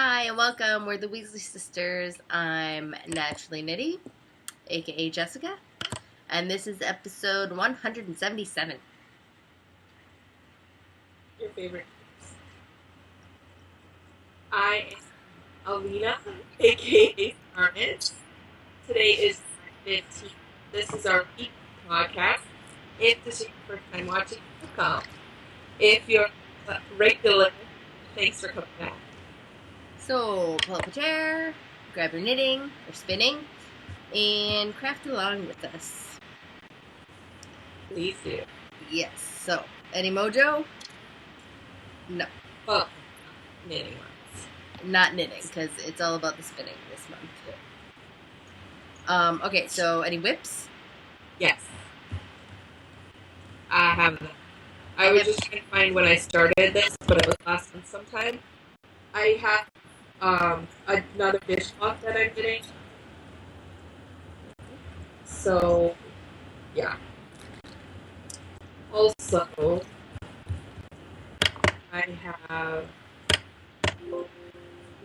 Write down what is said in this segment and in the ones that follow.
Hi and welcome. We're the Weasley sisters. I'm Naturally Nitty, aka Jessica, and this is episode 177. Your favorite. I am Alina, aka Scarlet. Today is 15th. This is our weekly podcast. If this is your first time watching, welcome. If you're a regular, thanks for coming back. So, pull up a chair, grab your knitting or spinning, and craft along with us. Please do. Yes. So, any mojo? No. Well, knitting ones. Not knitting, because it's all about the spinning this month. Okay, so any whips? Yes. I have them. I was just trying to find when I started this, but it was last month sometime. I have another dishcloth that I'm getting. So, yeah. Also, I have,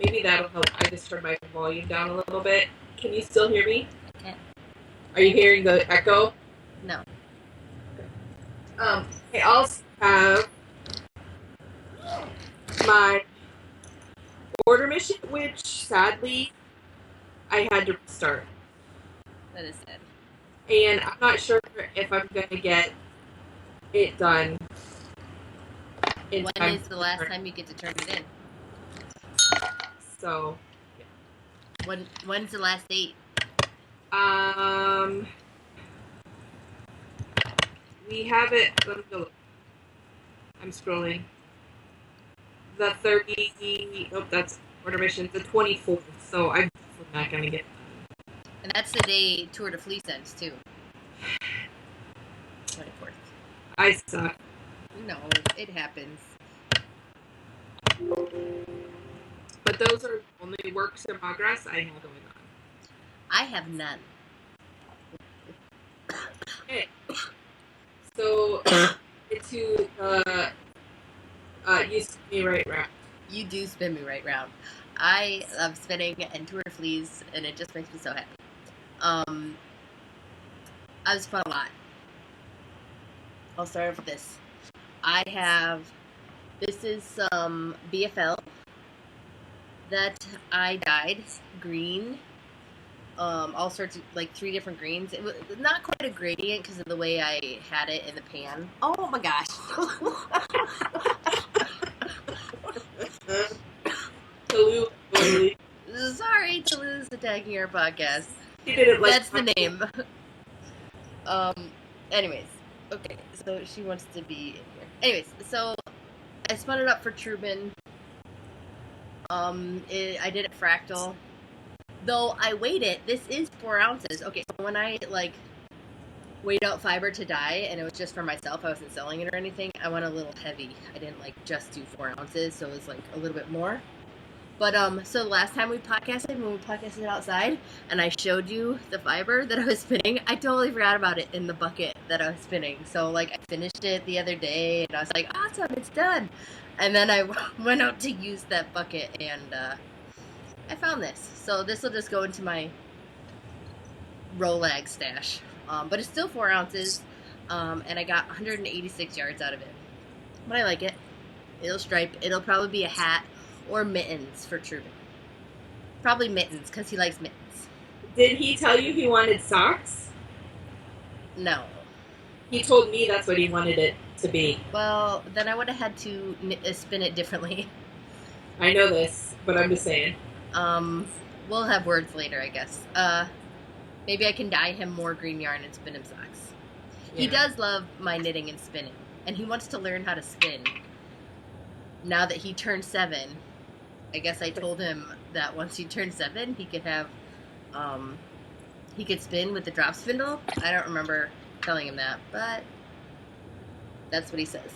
maybe that'll help. I just turned my volume down a little bit. Can you still hear me? I can. Are you hearing the echo? No. I also have my order mission, which sadly I had to restart. That is sad. And I'm not sure if I'm going to get it done. When is the last time you get to turn it in? So, yeah. When's the last date? We have it. Let me go look. I'm scrolling. The 30. Nope, that's order mission. The 24th. So I'm not gonna get that. And that's the day Tour de Fleece ends too. 24th. I suck. No, it happens. But those are only works in progress I have going on. I have none. Okay. So, to you spin me right round. You do spin me right round. I love spinning and Tour de Fleece, and it just makes me so happy. I was spun a lot. I'll start off with this. This is some BFL that I dyed green. All sorts of, like, 3 different greens. It was not quite a gradient because of the way I had it in the pan. Oh my gosh. Tallulah. Sorry, Tallulah's attacking our podcast. She did it like That's the name. Anyways. Okay, so she wants to be in here. Anyways, so I spun it up for Truman. I did it fractal. Though I weighed it, this is 4 ounces. Okay, so when I, weighed out fiber to dye, and it was just for myself, I wasn't selling it or anything, I went a little heavy. I didn't, just do 4 ounces, so it was, a little bit more. But, so the last time we podcasted, when we podcasted outside, and I showed you the fiber that I was spinning, I totally forgot about it in the bucket that I was spinning. So, I finished it the other day, and I was like, awesome, it's done. And then I went out to use that bucket, and, I found this. So this will just go into my Rolag stash. But it's still 4 ounces. And I got 186 yards out of it. But I like it. It'll stripe. It'll probably be a hat or mittens for Truman. Probably mittens, because he likes mittens. Did he tell you he wanted socks? No. He told me that's what he wanted it to be. Well, then I would have had to spin it differently. I know this, but I'm just saying. We'll have words later, I guess. Maybe I can dye him more green yarn and spin him socks. Yeah. He does love my knitting and spinning, and he wants to learn how to spin. Now that he turned 7, I guess I told him that once he turned 7, he could have, he could spin with the drop spindle. I don't remember telling him that, but that's what he says.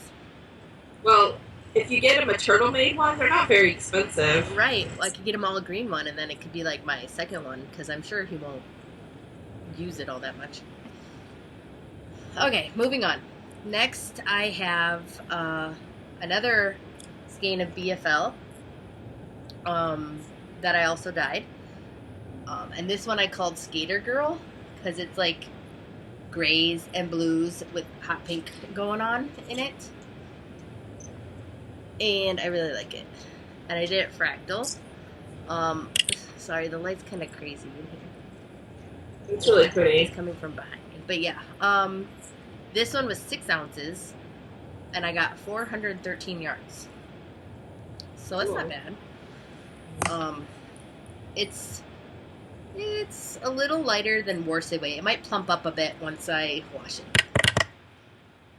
Well, if you get him a turtle-made one, they're not very expensive. Right. I could get him all a green one, and then it could be my second one, because I'm sure he won't use it all that much. Okay, moving on. Next, I have another skein of BFL. that I also dyed. And this one I called Skater Girl because it's like grays and blues with hot pink going on in it. And I really like it. And I did it fractal. Sorry, the light's kind of crazy in here. It's really pretty. It's coming from behind me. But yeah, this one was 6 ounces, and I got 413 yards. So it's not bad. It's a little lighter than worsted weight. It might plump up a bit once I wash it.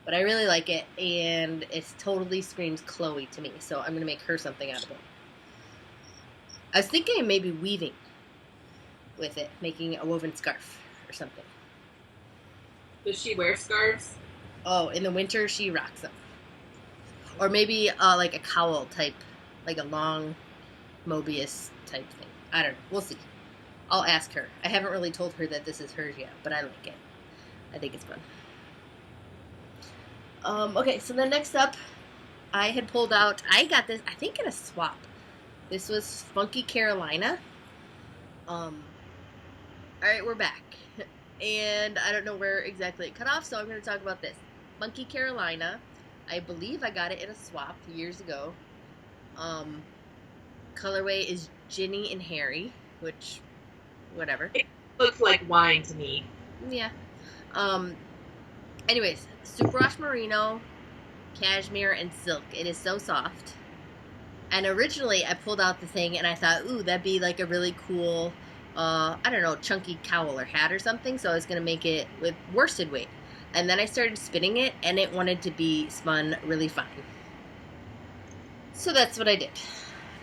But I really like it, and it totally screams Chloe to me, so I'm going to make her something out of it. I was thinking of maybe weaving with it, making a woven scarf or something. Does she wear scarves? Oh, in the winter, she rocks them. Or maybe like a cowl type, like a long Mobius type thing. I don't know. We'll see. I'll ask her. I haven't really told her that this is hers yet, but I like it. I think it's fun. Okay, so then next up, I had pulled out, I got this, I think in a swap. This was Funky Carolina. Alright, we're back. And I don't know where exactly it cut off, so I'm going to talk about this. Funky Carolina. I believe I got it in a swap years ago. Colorway is Ginny and Harry, which, whatever. It looks like wine to me. Yeah. Anyways, Superwash Merino, Cashmere, and Silk. It is so soft. And originally, I pulled out the thing, and I thought, ooh, that'd be like a really cool, I don't know, chunky cowl or hat or something. So I was going to make it with worsted weight. And then I started spinning it, and it wanted to be spun really fine. So that's what I did.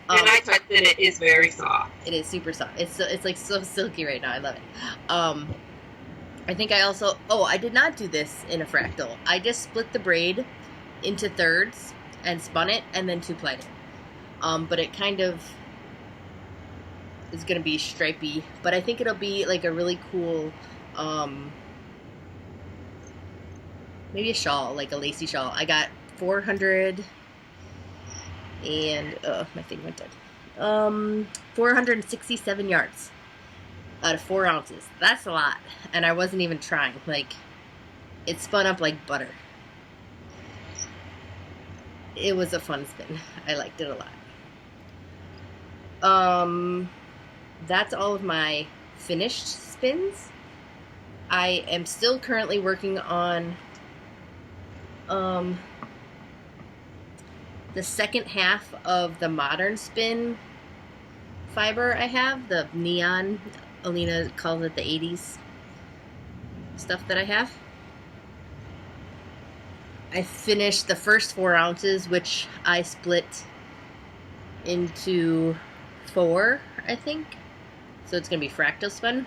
And I touched it. It is very soft. It is super soft. It's like so silky right now. I love it. I think I also... Oh, I did not do this in a fractal. I just split the braid into thirds and spun it and then two-plied it. But it kind of is going to be stripy. But I think it'll be like a really cool... maybe a shawl, like a lacy shawl. I got 400... And, my thing went dead. 467 yards out of 4 ounces. That's a lot. And I wasn't even trying. Like, it spun up like butter. It was a fun spin. I liked it a lot. That's all of my finished spins. I am still currently working on, the second half of the modern spin fiber I have, the neon, Alina calls it the 80s stuff that I have. I finished the first 4 ounces, which I split into 4, I think. So it's going to be fractal spun.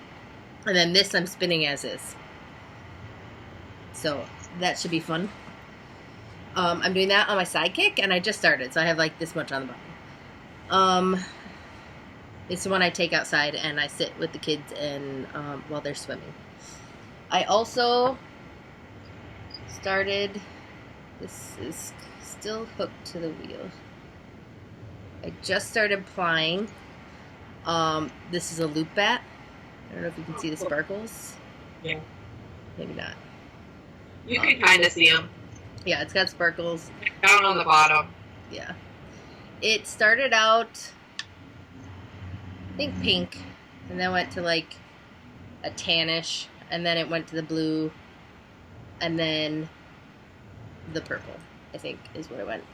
And then this I'm spinning as is. So that should be fun. I'm doing that on my sidekick, and I just started, so I have like this much on the bottom. It's the one I take outside, and I sit with the kids and while they're swimming. I also started, this is still hooked to the wheel. I just started plying. This is a loop bat. I don't know if you can see the sparkles. Yeah. Maybe not. You can kind of see them. Yeah, it's got sparkles. Down on the bottom. Yeah. It started out, I think, pink, and then went to like a tannish, and then it went to the blue, and then the purple, I think, is what it went.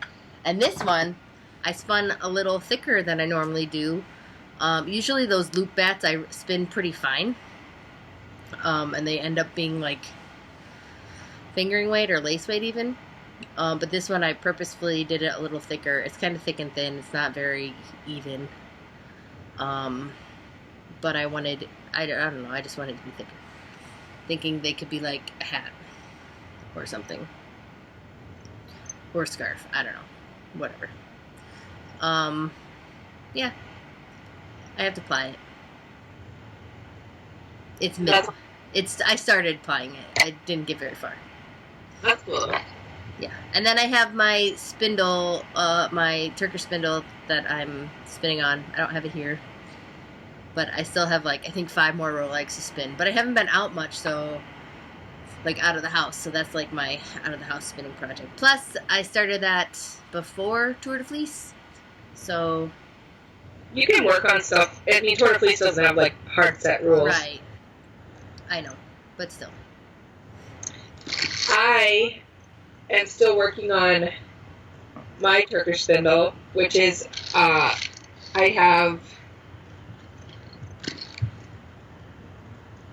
And this one, I spun a little thicker than I normally do. Usually those loop bats I spin pretty fine, and they end up being like fingering weight or lace weight even. But this one I purposefully did it a little thicker. It's kind of thick and thin. It's not very even. But I wanted, I don't know, I just wanted to be thicker. Thinking they could be like a hat or something. Or a scarf. I don't know. Whatever. Yeah. I have to ply it. It's mid. I started plying it. I didn't get very far. That's cool. Yeah, and then I have my spindle, my Turkish spindle that I'm spinning on. I don't have it here, but I still have like I think 5 more row legs to spin. But I haven't been out much, so like out of the house. So that's like my out of the house spinning project. Plus, I started that before Tour de Fleece, so You can work on stuff. I mean, Tour de Fleece doesn't have like hard set rules. right. I know, but still. I am still working on my Turkish spindle, which is I have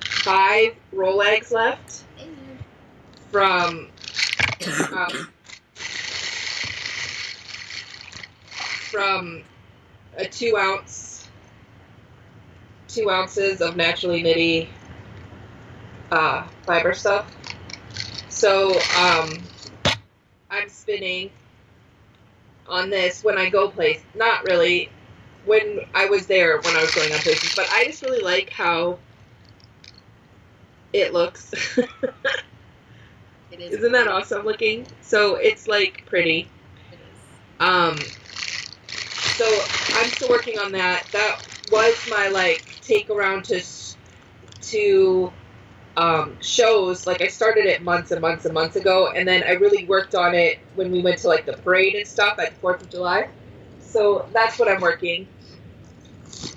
5 roll legs left from from a 2 ounces of naturally nitty fiber stuff. So I'm spinning on this when I go places. Not really when I was there when I was going on places, but I just really like how it looks. It is. Isn't that awesome looking? So it's like pretty. It is. So I'm still working on that. That was my like take around to shows. Like I started it months and months and months ago, and then I really worked on it when we went to like the parade and stuff at the 4th of July. So that's what I'm working.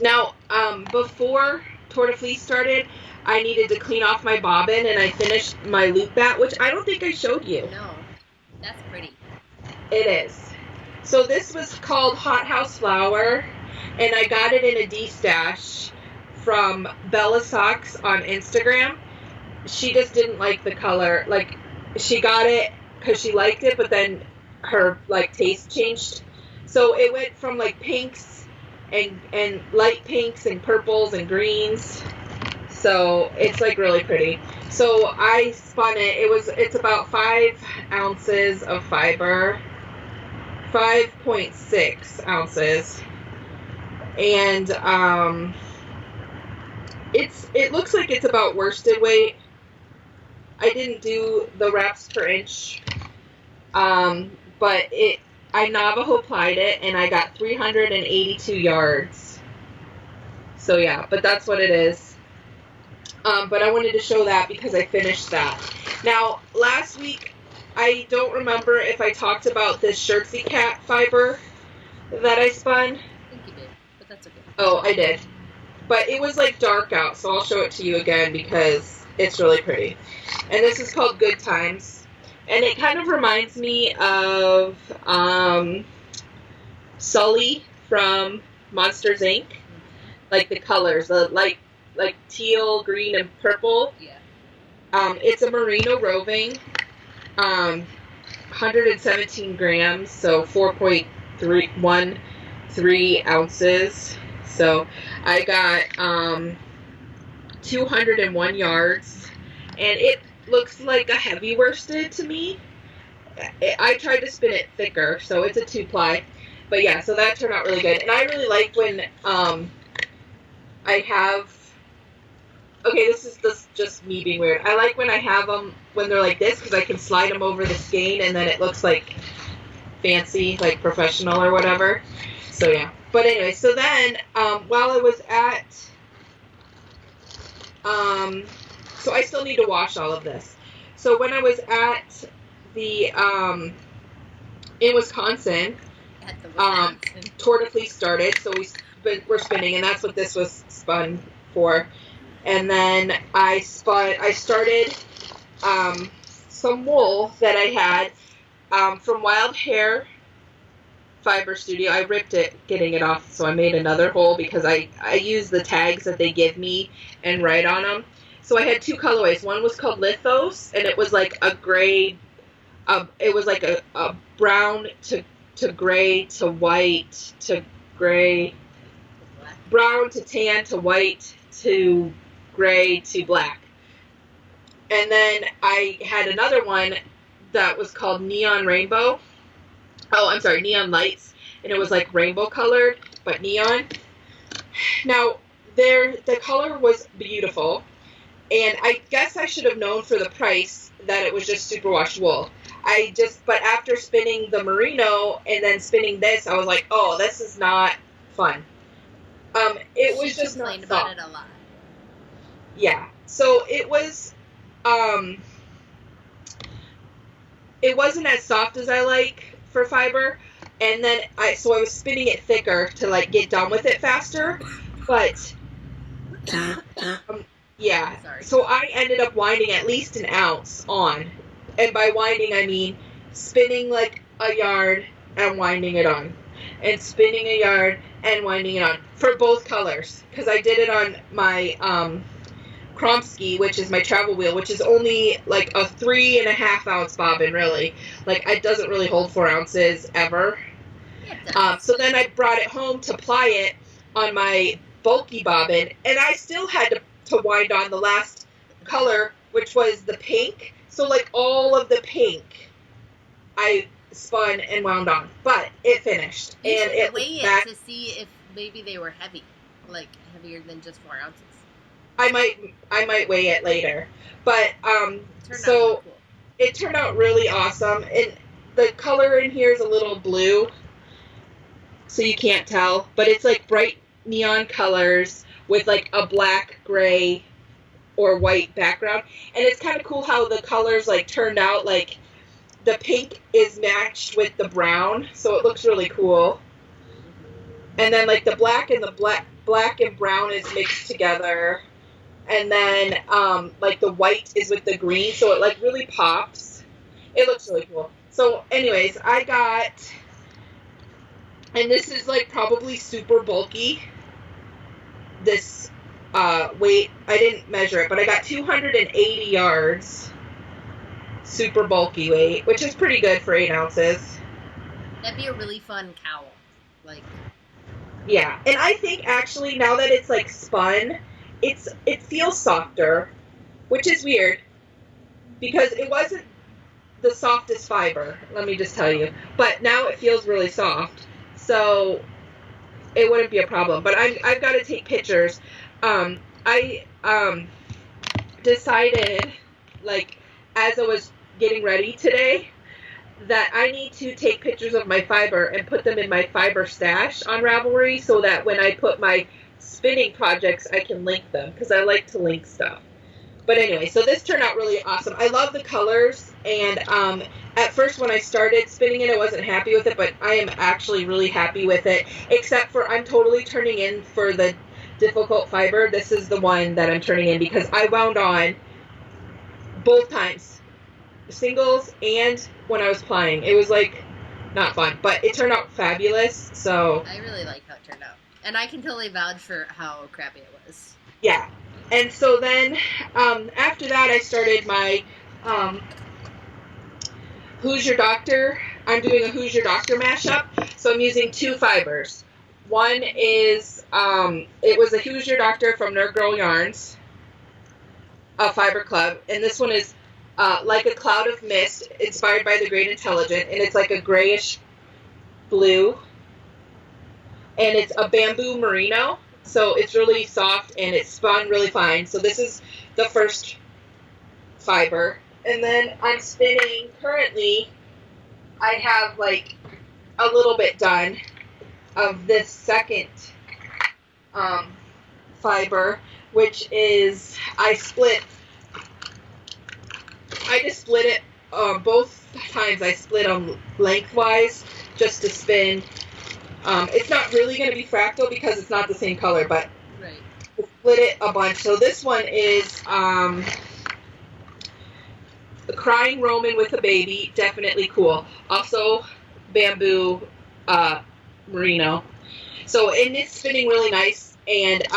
Now, before Tour de Fleece started, I needed to clean off my bobbin, and I finished my loop bat, which I don't think I showed you. No, that's pretty. It is. So this was called Hot House Flower, and I got it in a D-stash from Bella Socks on Instagram. She just didn't like the color. Like, she got it because she liked it, but then her, like, taste changed. So it went from, like, pinks and light pinks and purples and greens. So it's, like, really pretty. So I spun it. It's about 5 ounces of fiber. 5.6 ounces. And, it looks like it's about worsted weight. I didn't do the wraps per inch, but I Navajo plied it, and I got 382 yards. So yeah, but that's what it is. But I wanted to show that because I finished that. Now, last week, I don't remember if I talked about this Shirtsy Cat fiber that I spun. I think you did, but that's okay. Oh, I did. But it was like dark out, so I'll show it to you again because it's really pretty. And this is called Good Times. And it kind of reminds me of Sully from Monsters, Inc. Like the colors, like teal, green, and purple. Yeah. It's a merino roving, 117 grams, so 4.13 ounces. So I got 201 yards, and it looks like a heavy worsted to me. I tried to spin it thicker, so it's a 2-ply. But yeah, so that turned out really good. And I really like when I have... Okay, this is just me being weird. I like when I have them when they're like this because I can slide them over the skein and then it looks like fancy, like professional or whatever. So yeah. But anyway, so then while I was at... so I still need to wash all of this. So when I was at the... in Wisconsin, Tour de Fleece started, so we're spinning, and that's what this was spun for. And then I started some wool that I had from Wild Hair Fiber Studio. I ripped it getting it off, so I made another hole because I use the tags that they give me and write on them. So I had 2 colorways. One was called Lithos, and it was like a gray, it was like a brown to gray to white to gray, brown to tan to white to gray to black. And then I had another one that was called Neon Rainbow. Oh, I'm sorry, Neon Lights. And it was like rainbow colored, but neon. Now, the color was beautiful. And I guess I should have known for the price that it was just superwash wool. but after spinning the merino and then spinning this, I was like, oh, this is not fun. It was just not soft. She complained about it a lot. Yeah. So it wasn't as soft as I like for fiber. And then I was spinning it thicker to like get done with it faster. But yeah. Sorry. So I ended up winding at least an ounce on. And by winding, I mean spinning like a yard and winding it on. And spinning a yard and winding it on. For both colors. Because I did it on my Kromsky, which is my travel wheel, which is only like a 3.5 ounce bobbin, really. Like, it doesn't really hold 4 ounces ever. So then I brought it home to ply it on my bulky bobbin, and I still had to wind on the last color, which was the pink. So, like, all of the pink I spun and wound on, but it finished. You and should weigh it to see if maybe they were heavy, like heavier than just 4 ounces. I might weigh it later, but so cool. It turned out really awesome, and the color in here is a little blue, so you can't tell, but it's like bright neon colors with like a black, gray, or white background, and it's kind of cool how the colors like turned out. Like the pink is matched with the brown, so it looks really cool, and then like the black and black and brown is mixed together. And then, like, the white is with the green, so it, like, really pops. It looks really cool. So, anyways, I got, and this is, like, probably super bulky, this weight. I didn't measure it, but I got 280 yards, super bulky weight, which is pretty good for 8 ounces. That'd be a really fun cowl. Like, yeah. And I think, actually, now that it's, like, spun, it feels softer, which is weird, because it wasn't the softest fiber, let me just tell you. But now it feels really soft, so it wouldn't be a problem. But I've got to take pictures. I decided, like, as I was getting ready today, that I need to take pictures of my fiber and put them in my fiber stash on Ravelry, so that when I put my spinning projects, I can link them, because I like to link stuff. But anyway, so this turned out really awesome. I love the colors, and at first when I started spinning it, I wasn't happy with it, but I am actually really happy with it, except for I'm totally turning in for the difficult fiber. This is the one that I'm turning in, because I wound on both times, singles and when I was plying. It was like not fun, but it turned out fabulous. So I really like how it turned out. And I can totally vouch for how crappy it was. Yeah. And so then, after that, I started my Who's Your Doctor? I'm doing a Who's Your Doctor mashup. So I'm using 2 fibers. One is, it was a Who's Your Doctor from Nerd Girl Yarns, a fiber club. And this one is Like a Cloud of Mist, inspired by The Great Intelligent. And it's like a grayish blue. And it's a bamboo merino, so it's really soft and it's spun really fine. So this is the first fiber. And then I'm spinning, currently, I have like a little bit done of this second fiber, which is, I just split it, both times I split them lengthwise just to spin. It's not really going to be fractal because it's not the same color, but right. Split it a bunch. So this one is the Crying Roman with a Baby, definitely cool. Also bamboo merino. So, and it's spinning really nice, and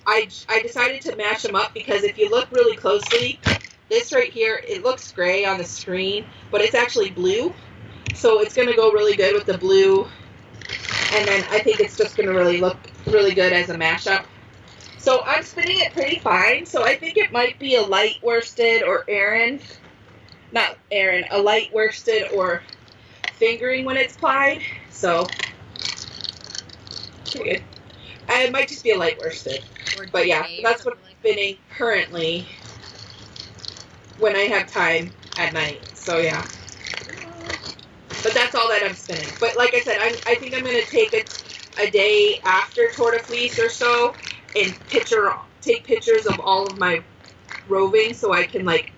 I decided to mash them up because if you look really closely, this right here, it looks gray on the screen, but it's actually blue. So it's going to go really good with the blue. And then I think it's just going to really look really good as a mashup. So I'm spinning it pretty fine. So I think it might be a light worsted or a light worsted or fingering when it's plied. So, pretty good. It might just be a light worsted. But yeah, that's what I'm spinning currently when I have time at night. So yeah. But that's all that I'm spinning. But like I said, I think I'm going to take a day after Tour de Fleece or so and take pictures of all of my roving so I can, like,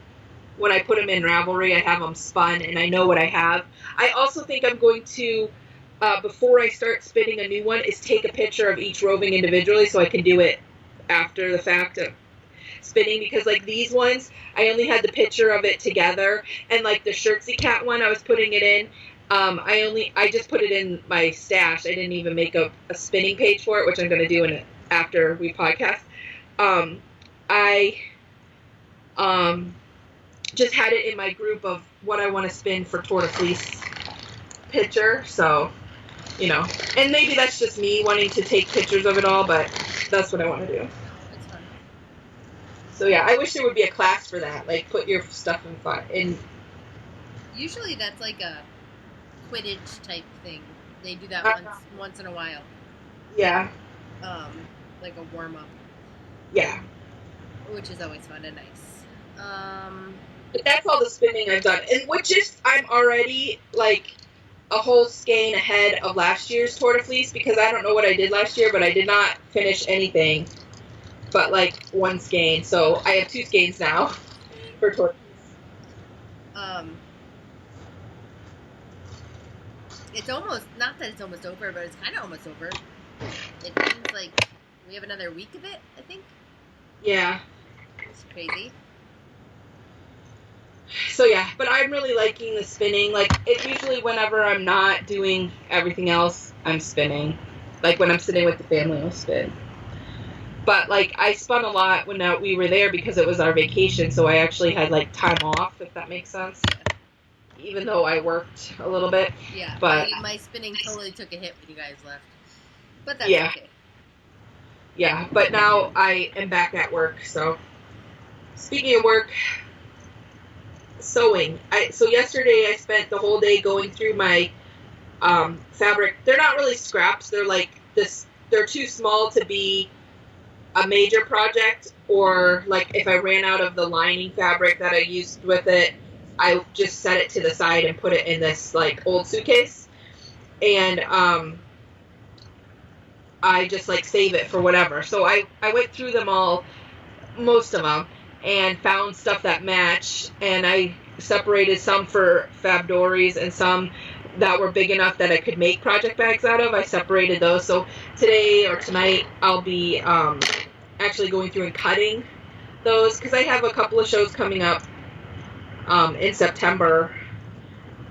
when I put them in Ravelry, I have them spun and I know what I have. I also think I'm going to, before I start spinning a new one, is take a picture of each roving individually so I can do it after the fact of spinning, because like these ones, I only had the picture of it together, and like the Shirtsy Cat one, I was putting it in. I just put it in my stash. I didn't even make a spinning page for it, which I'm going to do after we podcast. I just had it in my group of what I want to spin for Tour de Fleece picture. So, you know, and maybe that's just me wanting to take pictures of it all, but that's what I want to do. That's fun. So yeah, I wish there would be a class for that. Like, put your stuff in. Usually that's like a Quidditch type thing. They do that once in a while. Yeah. Like a warm up. Yeah. Which is always fun and nice. But that's all the spinning I've done, and I'm already like a whole skein ahead of last year's Tour de Fleece, because I don't know what I did last year, but I did not finish anything but like one skein. So I have 2 skeins now for Tour de Fleece. It's almost, not that it's almost over, but it's kind of almost over. It seems like we have another week of it, I think. Yeah. It's crazy. So yeah, but I'm really liking the spinning. Like, it's usually whenever I'm not doing everything else, I'm spinning. Like when I'm sitting with the family, I'll spin. But like, I spun a lot when we were there because it was our vacation, so I actually had like time off, if that makes sense. Even though I worked a little bit. Yeah, but my spinning totally took a hit when you guys left. But that's okay. Yeah, but now I am back at work, so. Speaking of work, sewing. So yesterday I spent the whole day going through my fabric. They're not really scraps. They're like this. They're too small to be a major project, or like if I ran out of the lining fabric that I used with it, I just set it to the side and put it in this like old suitcase, and I just like save it for whatever. So I went through them all, most of them, and found stuff that match, and I separated some for Fabdories and some that were big enough that I could make project bags out of. I separated those. So today or tonight I'll be actually going through and cutting those, because I have a couple of shows coming up in September,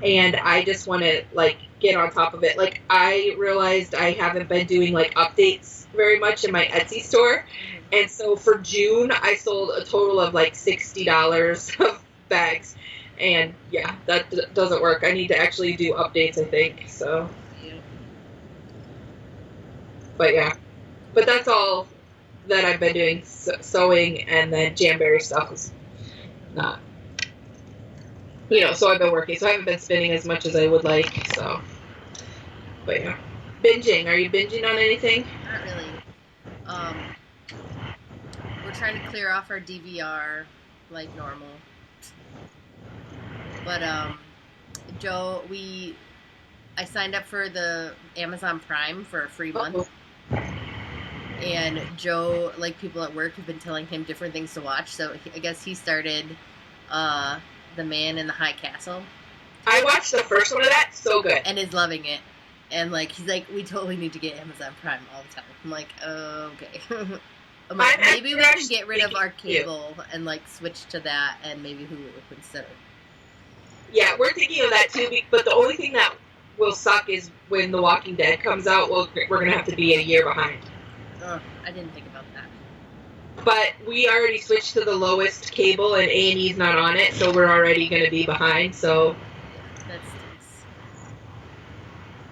and I just want to like get on top of it. Like, I realized I haven't been doing like updates very much in my Etsy store, and so for June I sold a total of like $60 of bags, and yeah, that doesn't work. I need to actually do updates, I think. So but that's all that I've been doing. Sewing, and then Jamberry stuff is not, so I've been working, so I haven't been spinning as much as I would like. So, but yeah, binging. Are you binging on anything? Not really. We're trying to clear off our DVR like normal. But Joe, I signed up for the Amazon Prime for a free month. And Joe, like people at work, have been telling him different things to watch. So I guess he started The Man in the High Castle. I watched the first one of that. So good. And is loving it. And like he's like, we totally need to get Amazon Prime all the time. I'm like, oh, okay. I'm like, maybe we can get rid of our cable and like switch to that, and maybe Hulu would consider. Yeah, we're thinking of that too. But the only thing that will suck is when The Walking Dead comes out. We're gonna have to be a year behind. Oh, I didn't think about that. But we already switched to the lowest cable, and A&E's not on it, so we're already going to be behind. So, that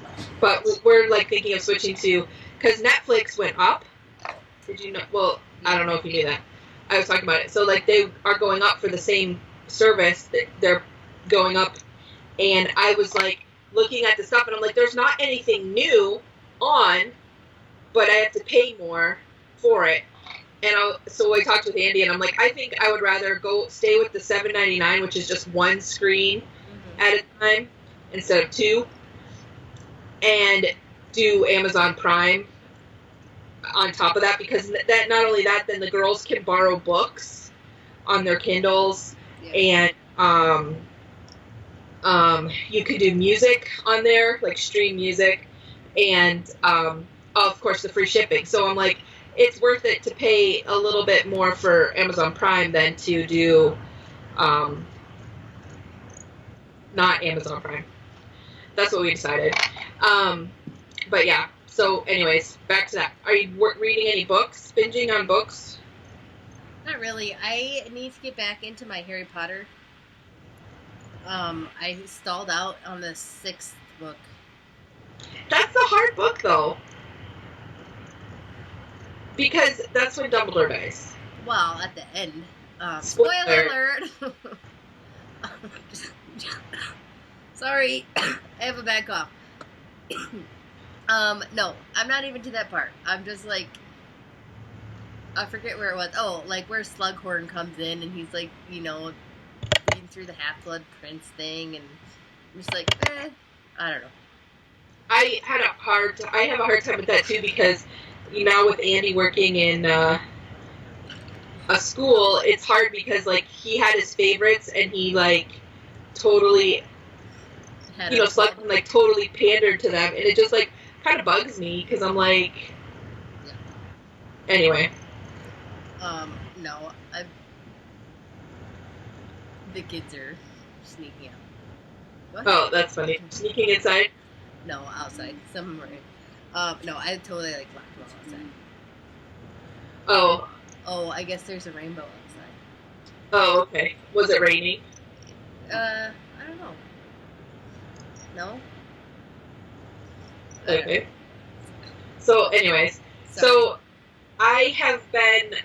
stinks. But we're like thinking of switching to, because Netflix went up. Did you know? Well, I don't know if you knew that. I was talking about it. So like they are going up for the same service. They're going up, and I was like looking at the stuff, and I'm like, there's not anything new on, but I have to pay more for it. And so I talked with Andy, and I'm like, I think I would rather stay with the $7.99, which is just one screen at a time, instead of 2, and do Amazon Prime on top of that, because that not only that, then the girls can borrow books on their Kindles, and you can do music on there, like stream music, and of course the free shipping. So I'm like, it's worth it to pay a little bit more for Amazon Prime than to do not Amazon Prime. That's what we decided. But yeah, so anyways, back to that. Are you reading any books? Binging on books? Not really. I need to get back into my Harry Potter. I stalled out on the 6th book. That's a hard book, though. Because that's when Dumbledore dies. Well, at the end. Spoiler alert! Sorry, I have a bad cough. No, I'm not even to that part. I'm just like, I forget where it was. Oh, like where Slughorn comes in and he's like, you know, reading through the Half-Blood Prince thing, and I'm just like, I don't know. I have a hard time with that too, because now with Andy working in a school, it's hard because like he had his favorites and he like totally, Slughorn like totally pandered to them, and it just like kind of bugs me because I'm like, anyway. No, the kids are sneaking out. What? Oh, that's funny. Sneaking inside? No, outside. Some of them are in. No, I totally like locked them all outside. Oh. Oh, I guess there's a rainbow outside. Oh, okay. Was it raining? I don't know. No? Okay. So, anyways. So, I have been,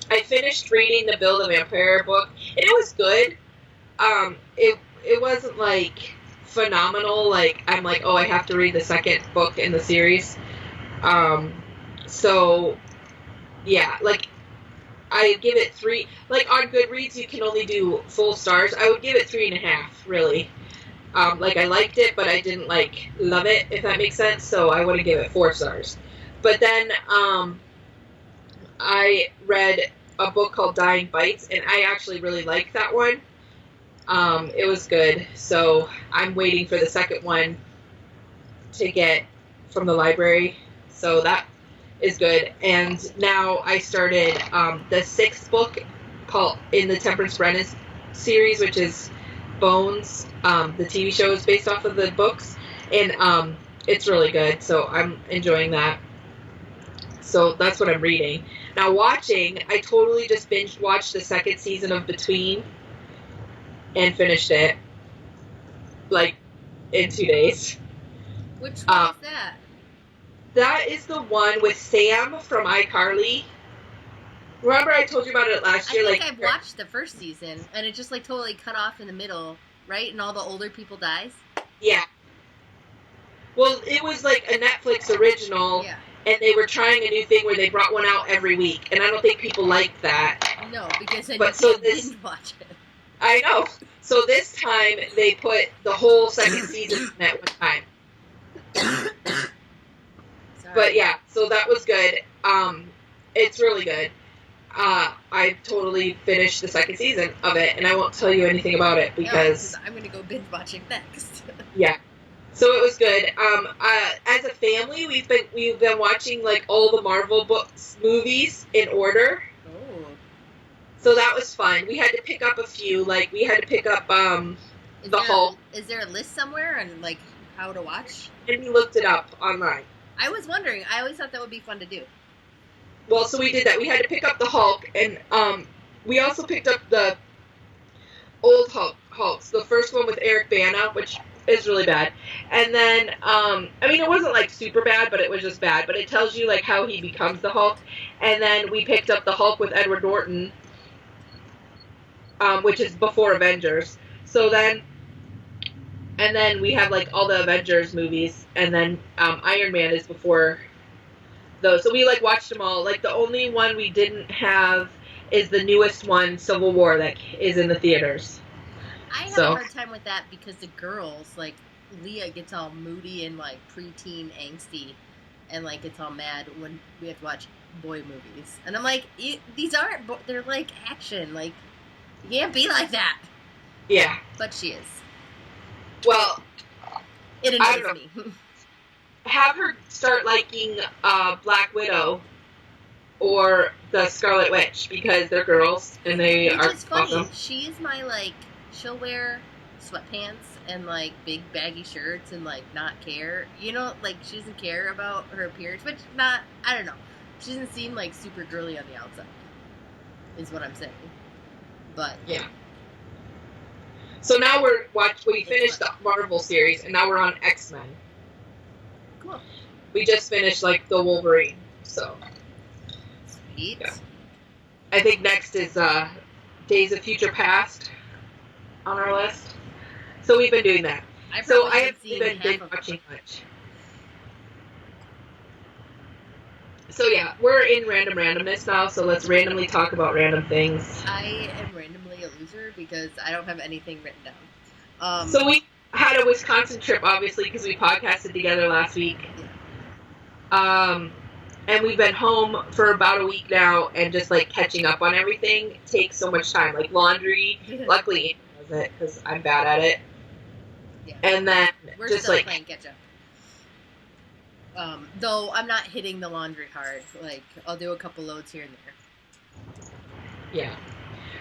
I finished reading the Bill the Vampire book, and it was good. It wasn't, like, phenomenal. Like, I'm like, oh, I have to read the second book in the series. So, yeah, like, I give it 3, like, on Goodreads, you can only do full stars. I would give it 3.5, really. Like, I liked it, but I didn't, like, love it, if that makes sense, so I want to give it 4 stars. But then, I read a book called Dying Bites, and I actually really liked that one. It was good, so I'm waiting for the second one to get from the library, so that is good. And now I started the 6th book called in the Temperance Brennan series, which is Bones. The TV show is based off of the books, and it's really good, so I'm enjoying that. So that's what I'm reading. Now watching, I totally just binge watched the 2nd season of Between and finished it, like, in 2 days. Which one is that? That is the one with Sam from iCarly. Remember I told you about it last year? I think I've watched the first season, and it just, like, totally cut off in the middle, right? And all the older people dies? Yeah. Well, it was, like, a Netflix original. Yeah. And they were trying a new thing where they brought one out every week, and I don't think people liked that. No, because then didn't watch it. I know. So this time they put the whole 2nd season in at one time. Sorry. But yeah, so that was good. It's really good. I totally finished the 2nd season of it, and I won't tell you anything about it because I'm gonna go binge watching next. Yeah. So it was good. As a family, we've been watching like all the Marvel movies in order. Oh. So that was fun. We had to pick up a few. Like we had to pick up the Hulk. Is there a list somewhere on like how to watch? And we looked it up online. I was wondering. I always thought that would be fun to do. Well, so we did that. We had to pick up the Hulk, and we also picked up the old Hulks. The first one with Eric Bana, which is really bad. And then, I mean, it wasn't, like, super bad, but it was just bad. But it tells you, like, how he becomes the Hulk. And then we picked up the Hulk with Edward Norton, which is before Avengers. So then, and then we have, like, all the Avengers movies. And then Iron Man is before those. So we, like, watched them all. Like, the only one we didn't have is the newest one, Civil War, that is in the theaters. I have So- a hard time with that because the girls, like, Leah gets all moody and, like, preteen angsty and, like, gets all mad when we have to watch boy movies. And I'm like, these aren't, they're, like, action. Like, you can't be like that. Yeah. But she is. Well, It I annoys don't me. have her start liking Black Widow or the Scarlet Witch because they're girls and they Which are is funny. awesome. She is my, like, she'll wear sweatpants and, like, big baggy shirts and, like, not care. You know, like, she doesn't care about her appearance, which I don't know. She doesn't seem, like, super girly on the outside, is what I'm saying. But, Yeah. So now we finished the Marvel series and now we're on X-Men. cool. We just finished, like, the Wolverine, so. Sweet. Yeah. I think next is Days of Future Past on our list. So we've been doing that. I So I probably haven't seen even half been of watching much. So yeah, we're in random randomness now, so let's randomly talk about random things. I am randomly a loser because I don't have anything written down. So we had a Wisconsin trip, obviously, because we podcasted together last week. And we've been home for about a week now, and just, like, catching up on everything takes so much time. Like, laundry, luckily Amy does it, because I'm bad at it. Yeah. And then We're just, still like, playing catch up. Though I'm not hitting the laundry hard. Like, I'll do a couple loads here and there. yeah.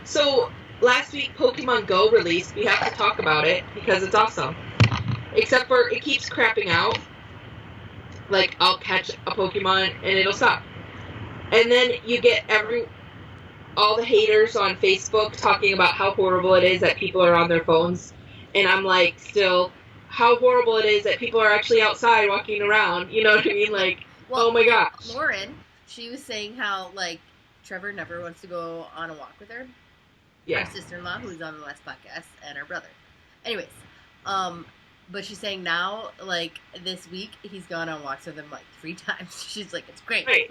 So, last week Pokemon Go released. We have to talk about it, because it's awesome. Except for, it keeps crapping out. Like, I'll catch a Pokemon, and it'll stop. And then you get all the haters on Facebook talking about how horrible it is that people are on their phones. And I'm like, still, how horrible it is that people are actually outside walking around. You know what I mean? Like, Well, oh my gosh. Lauren, she was saying how, like, Trevor never wants to go on a walk with her. Yeah. Her sister-in-law, who's on the last podcast, and her brother. Anyways, but she's saying now, like, this week, he's gone on walks with him, like, 3 times. She's like, it's great. Right.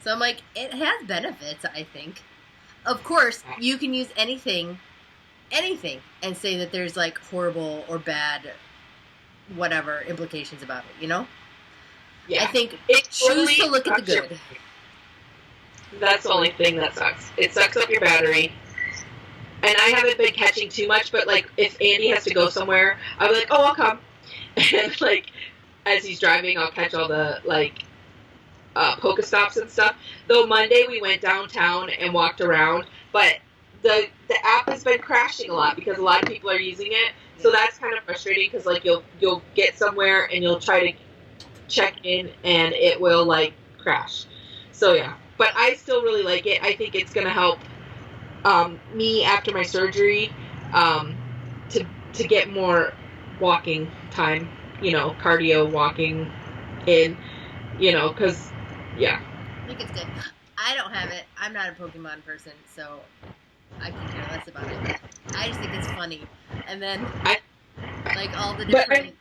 So I'm like, it has benefits, I think. Of course, you can use anything, and say that there's, like, horrible or bad, whatever, implications about it, you know? Yeah. I think It's choose totally to look at the not good. That's the only thing that sucks. It sucks up your battery. And I haven't been catching too much, but, like, if Andy has to go somewhere, I'll be like, oh, I'll come. And, like, as he's driving, I'll catch all the, like, Pokestops and stuff. Though Monday we went downtown and walked around, but the app has been crashing a lot because a lot of people are using it. So that's kind of frustrating because, like, you'll get somewhere and you'll try to check in and it will, like, crash. So, yeah. But I still really like it. I think it's going to help me after my surgery to get more walking time, you know, cardio walking in, you know, because, yeah. I think it's good. I don't have it. I'm not a Pokemon person, so I can care less about it. I just think it's funny. And then, like, all the different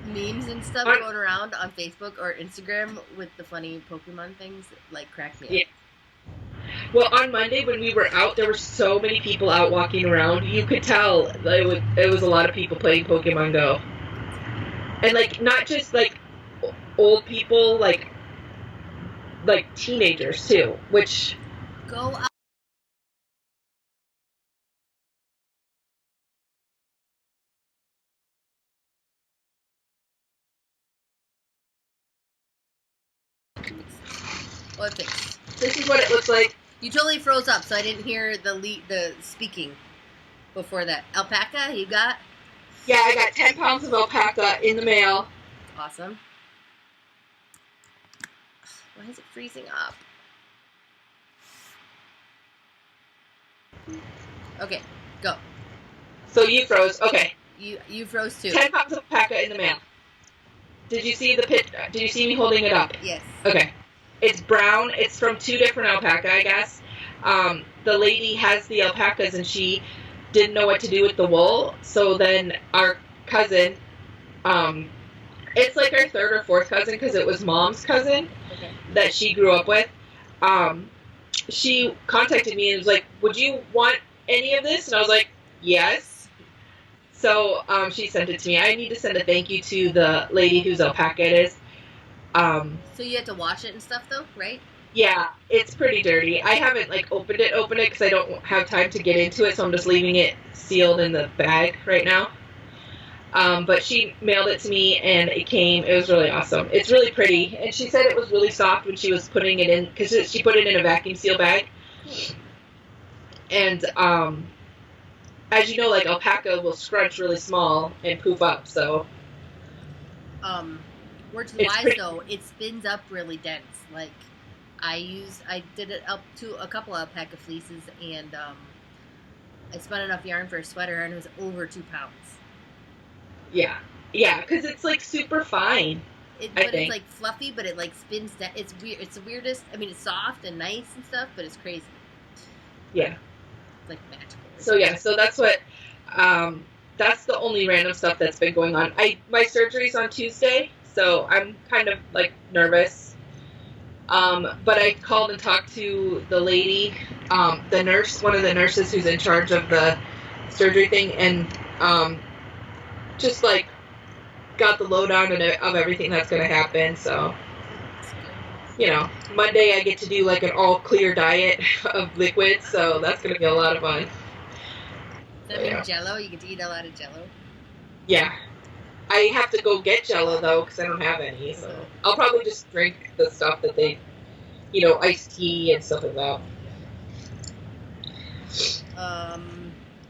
memes and stuff going around on Facebook or Instagram with the funny Pokemon things, like, crack me up. Yeah. Well, on Monday when we were out, there were so many people out walking around. You could tell it was a lot of people playing Pokemon Go. And, like, not just, like, old people, like teenagers, too, which... Go out. What fix? This is what it looks like. You totally froze up, so I didn't hear the speaking before that. Alpaca, you got? Yeah, I got 10 pounds of alpaca in the mail. Awesome. Why is it freezing up? Okay, go. So you froze. Okay. You froze too. 10 pounds of alpaca in the mail. Did you see the picture? Did you see me holding it up? Yes. Okay. It's brown. It's from 2 different alpaca, I guess. The lady has the alpacas and she didn't know what to do with the wool. So then our cousin, it's like our 3rd or 4th cousin because it was mom's cousin that she grew up with. She contacted me and was like, would you want any of this? And I was like, yes. So she sent it to me. I need to send a thank you to the lady whose alpaca it is. So you have to wash it and stuff, though, right? Yeah, it's pretty dirty. I haven't like opened it because I don't have time to get into it, so I'm just leaving it sealed in the bag right now. But she mailed it to me, and it came. It was really awesome. It's really pretty, and she said it was really soft when she was putting it in, because she put it in a vacuum seal bag. And as you know, like alpaca will scrunch really small and poof up. So word to the wise though, it spins up really dense. Like I did it up to a couple of alpaca fleeces, and I spun enough yarn for a sweater, and it was over 2 pounds. Yeah, because it's like super fine. It's like fluffy, but it like spins down. It's weird. It's the weirdest. I mean, it's soft and nice and stuff, but it's crazy. Yeah. It's like magical. So yeah, so that's what. That's the only random stuff that's been going on. My surgery's on Tuesday, so I'm kind of like nervous. But I called and talked to the lady, the nurse, one of the nurses who's in charge of the surgery thing, and just like got the lowdown of everything that's going to happen. So, you know, Monday I get to do like an all clear diet of liquids, so that's going to be a lot of fun. Does that mean Jello? You get to eat a lot of Jello? Yeah. I have to go get Jello though, because I don't have any. So I'll probably just drink the stuff that they, iced tea and stuff like that.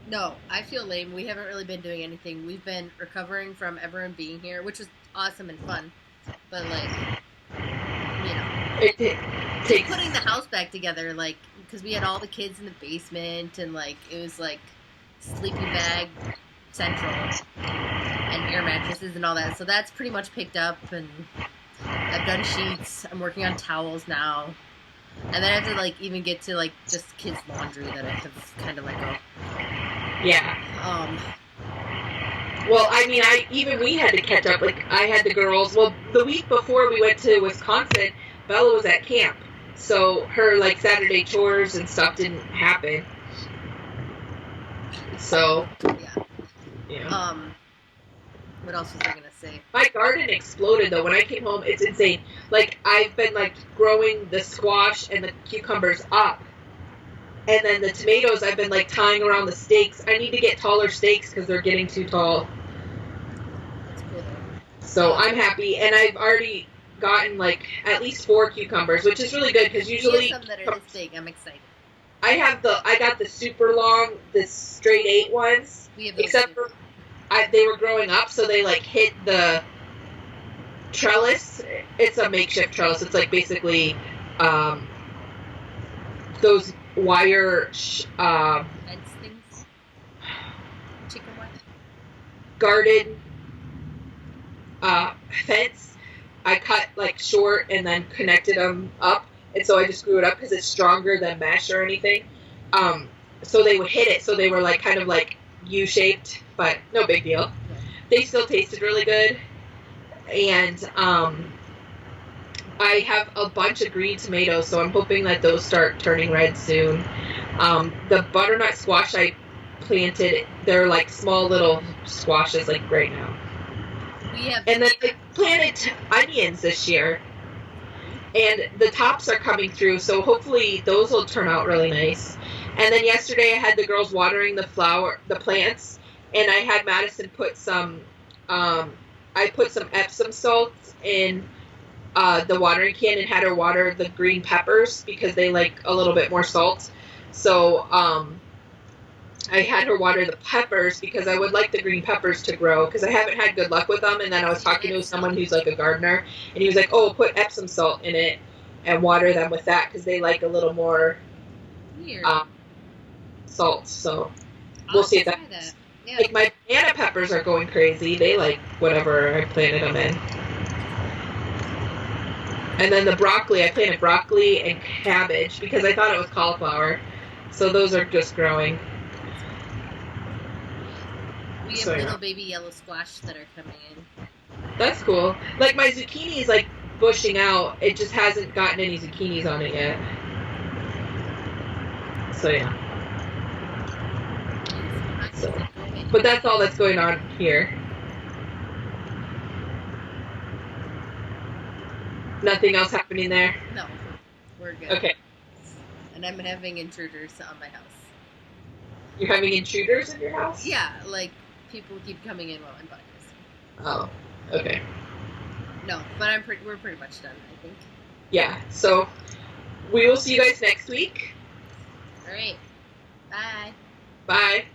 No, I feel lame. We haven't really been doing anything. We've been recovering from everyone being here, which was awesome and fun. But like, it takes putting the house back together, like, because we had all the kids in the basement, and like it was like sleeping bag central and air mattresses and all that. So that's pretty much picked up, and I've done sheets. I'm working on towels now. And then I have to like even get to like just kids' laundry that I have kind of let go. Yeah. Well, I mean, we had to catch up. Like, I had the girls. Well, the week before we went to Wisconsin, Bella was at camp, so her like Saturday chores and stuff didn't happen. So. Yeah. What else was I gonna say? My garden exploded though. When I came home, it's insane. Like, I've been like growing the squash and the cucumbers up. And then the tomatoes I've been like tying around the stakes. I need to get taller stakes because they're getting too tall. That's cool. So I'm happy, and I've already gotten like at least 4 cucumbers, which is really good because usually we have some that are this big. I'm excited. I got the super long, the straight 8 ones. We have those except too. for they were growing up, so they like hit the trellis. It's a makeshift trellis. It's like basically those wire fence things, chicken wire, guarded fence. I cut like short and then connected them up, and so I just grew it up because it's stronger than mesh or anything. So they would hit it, so they were like kind of like U-shaped, but no big deal. They still tasted really good, and I have a bunch of green tomatoes, so I'm hoping that those start turning red soon. The butternut squash I planted, they're like small little squashes, like right now. And then I planted onions this year, and the tops are coming through, so hopefully those will turn out really nice. And then yesterday I had the girls watering the plants, and I had Madison put some, I put some Epsom salt in the watering can and had her water the green peppers because they like a little bit more salt. So I had her water the peppers because I would like the green peppers to grow because I haven't had good luck with them. And then I was talking to someone who's like a gardener, and he was like, oh, put Epsom salt in it and water them with that because they like a little more salt. So we'll see if that. Yeah. Like my banana peppers are going crazy. They like whatever I planted them in. And then the broccoli, I planted broccoli and cabbage because I thought it was cauliflower. So those are just growing. We have little baby yellow squash that are coming in. That's cool. Like my zucchini is like bushing out. It just hasn't gotten any zucchinis on it yet. So yeah. So But that's all that's going on here. Nothing else happening there? No, we're good. Okay. And I'm having intruders on my house. You're having intruders in your house? Yeah, like people keep coming in while I'm podcasting. Oh, okay. No, but we're pretty much done, I think. Yeah, so we will see you guys next week. All right. Bye. Bye.